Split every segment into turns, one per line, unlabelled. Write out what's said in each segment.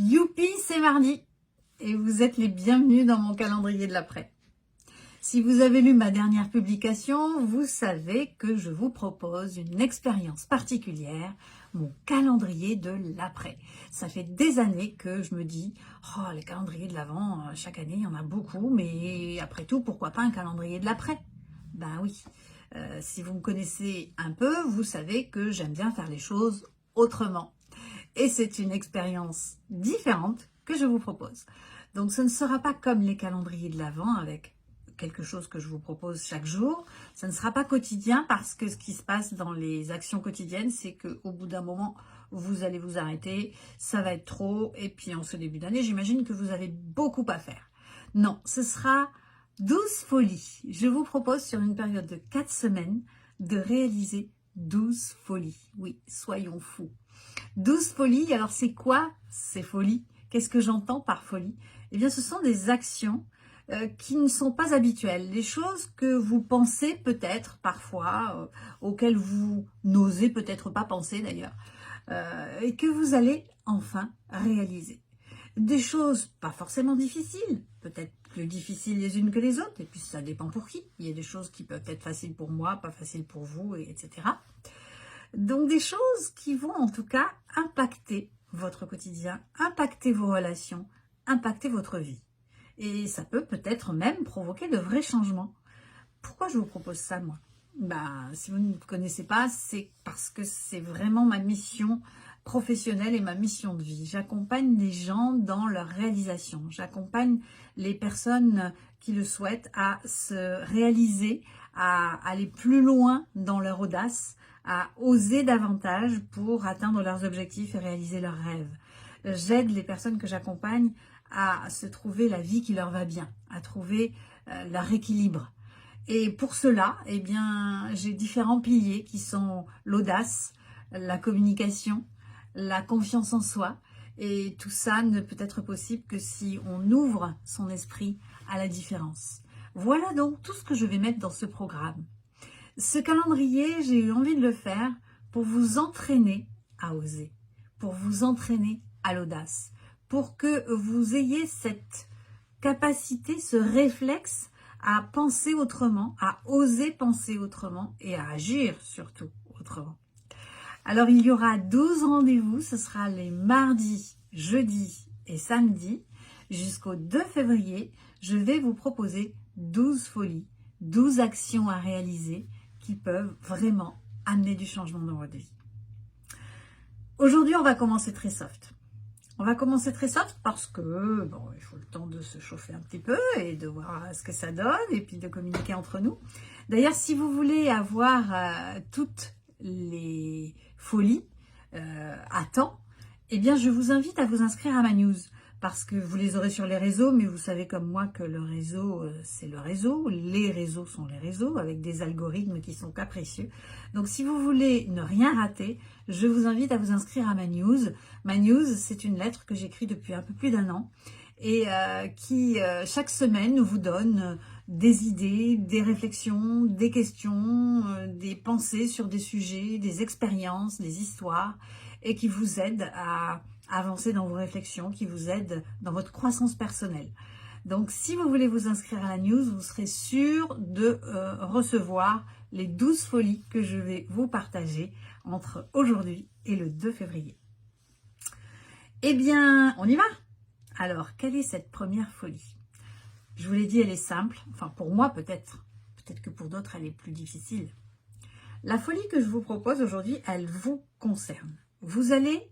Youpi, c'est mardi et vous êtes les bienvenus dans mon calendrier de l'après. Si vous avez lu ma dernière publication, vous savez que je vous propose une expérience particulière, mon calendrier de l'après. Ça fait des années que je me dis, oh les calendriers de l'avant, chaque année il y en a beaucoup, mais après tout, pourquoi pas un calendrier de l'après? Ben oui, si vous me connaissez un peu, vous savez que j'aime bien faire les choses autrement. Et c'est une expérience différente que je vous propose. Donc ce ne sera pas comme les calendriers de l'Avent avec quelque chose que je vous propose chaque jour. Ça ne sera pas quotidien parce que ce qui se passe dans les actions quotidiennes, c'est qu'au bout d'un moment, vous allez vous arrêter, ça va être trop. Et puis en ce début d'année, j'imagine que vous avez beaucoup à faire. Non, ce sera 12 folies. Je vous propose sur une période de 4 semaines de réaliser 12 folies. Oui, soyons fous. 12 folies, alors c'est quoi ces folies? Qu'est-ce que j'entends par folie? Eh bien, ce sont des actions qui ne sont pas habituelles, des choses que vous pensez peut-être parfois, auxquelles vous n'osez peut-être pas penser d'ailleurs, et que vous allez enfin réaliser. Des choses pas forcément difficiles, peut-être plus difficiles les unes que les autres, et puis ça dépend pour qui. Il y a des choses qui peuvent être faciles pour moi, pas faciles pour vous, etc. Donc des choses qui vont en tout cas impacter votre quotidien, impacter vos relations, impacter votre vie. Et ça peut peut-être même provoquer de vrais changements. Pourquoi je vous propose ça, moi? Si vous ne me connaissez pas, c'est parce que c'est vraiment ma mission professionnelle et ma mission de vie. J'accompagne les gens dans leur réalisation. J'accompagne les personnes qui le souhaitent à se réaliser, à aller plus loin dans leur audace, à oser davantage pour atteindre leurs objectifs et réaliser leurs rêves. J'aide les personnes que j'accompagne à se trouver la vie qui leur va bien, à trouver leur équilibre. Et pour cela, eh bien, j'ai différents piliers qui sont l'audace, la communication, la confiance en soi. Et tout ça ne peut être possible que si on ouvre son esprit à la différence. Voilà donc tout ce que je vais mettre dans ce programme. Ce calendrier, j'ai eu envie de le faire pour vous entraîner à oser, pour vous entraîner à l'audace, pour que vous ayez cette capacité, ce réflexe à penser autrement, à oser penser autrement et à agir surtout autrement. Alors il y aura 12 rendez-vous, ce sera les mardis, jeudis et samedis. Jusqu'au 2 février, je vais vous proposer 12 folies, 12 actions à réaliser qui peuvent vraiment amener du changement dans votre vie. Aujourd'hui, on va commencer très soft. On va commencer très soft parce que, bon, il faut le temps de se chauffer un petit peu et de voir ce que ça donne et puis de communiquer entre nous. D'ailleurs, si vous voulez avoir toutes les folies à temps, eh bien, je vous invite à vous inscrire à ma news parce que vous les aurez sur les réseaux, mais vous savez comme moi que le réseau, c'est le réseau. Les réseaux sont les réseaux avec des algorithmes qui sont capricieux. Donc, si vous voulez ne rien rater, je vous invite à vous inscrire à ma news. Ma news, c'est une lettre que j'écris depuis un peu plus d'un an et qui, chaque semaine, vous donne des idées, des réflexions, des questions, des pensées sur des sujets, des expériences, des histoires et qui vous aide à avancer dans vos réflexions, qui vous aide dans votre croissance personnelle. Donc, si vous voulez vous inscrire à la news, vous serez sûr de recevoir les 12 folies que je vais vous partager entre aujourd'hui et le 2 février. Eh bien, on y va! Alors, quelle est cette première folie? Je vous l'ai dit, elle est simple. Enfin, pour moi, peut-être que pour d'autres, elle est plus difficile. La folie que je vous propose aujourd'hui, elle vous concerne. Vous allez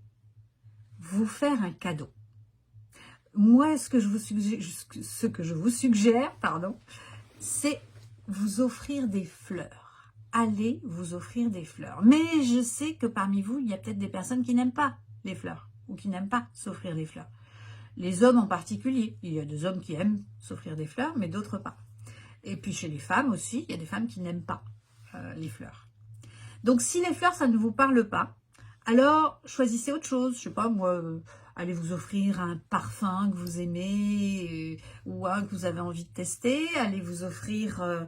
vous faire un cadeau. Moi, ce que je vous suggère, c'est vous offrir des fleurs. Allez vous offrir des fleurs. Mais je sais que parmi vous, il y a peut-être des personnes qui n'aiment pas les fleurs ou qui n'aiment pas s'offrir des fleurs. Les hommes en particulier. Il y a des hommes qui aiment s'offrir des fleurs, mais d'autres pas. Et puis chez les femmes aussi, il y a des femmes qui n'aiment pas les fleurs. Donc si les fleurs, ça ne vous parle pas, alors choisissez autre chose. Je sais pas, moi, allez vous offrir un parfum que vous aimez ou un que vous avez envie de tester. Allez vous offrir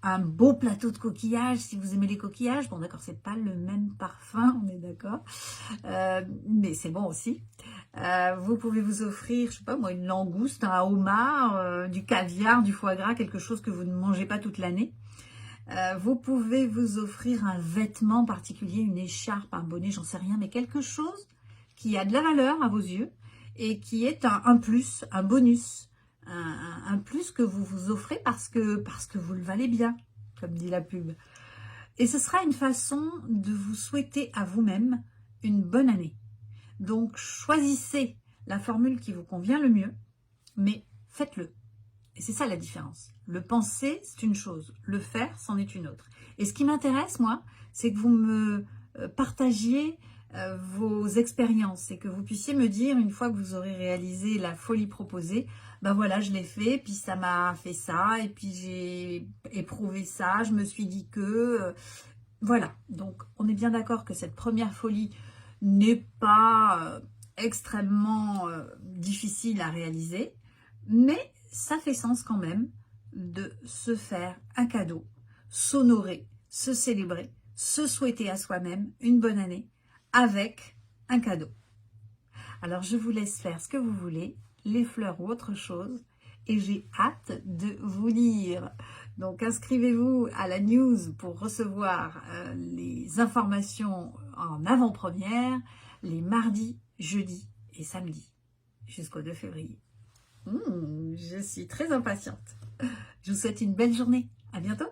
un beau plateau de coquillages, si vous aimez les coquillages. Bon, d'accord, c'est pas le même parfum, on est d'accord, mais c'est bon aussi. Vous pouvez vous offrir, je sais pas moi, une langouste, un homard, du caviar, du foie gras, quelque chose que vous ne mangez pas toute l'année. Vous pouvez vous offrir un vêtement particulier, une écharpe, un bonnet, j'en sais rien, mais quelque chose qui a de la valeur à vos yeux et qui est un plus, un bonus, un plus que vous vous offrez parce que vous le valez bien, comme dit la pub. Et ce sera une façon de vous souhaiter à vous-même une bonne année. Donc choisissez la formule qui vous convient le mieux, mais faites-le. Et c'est ça la différence. Le penser, c'est une chose. Le faire, c'en est une autre. Et ce qui m'intéresse, moi, c'est que vous me partagiez vos expériences et que vous puissiez me dire, une fois que vous aurez réalisé la folie proposée, ben voilà, je l'ai fait, puis ça m'a fait ça, et puis j'ai éprouvé ça, je me suis dit que... voilà. Donc, on est bien d'accord que cette première folie n'est pas extrêmement difficile à réaliser, mais ça fait sens quand même de se faire un cadeau, s'honorer, se célébrer, se souhaiter à soi-même une bonne année avec un cadeau. Alors je vous laisse faire ce que vous voulez, les fleurs ou autre chose, et j'ai hâte de vous lire. Donc inscrivez-vous à la news pour recevoir les informations en avant-première les mardis, jeudis et samedis jusqu'au 2 février. Je suis très impatiente. Je vous souhaite une belle journée. À bientôt.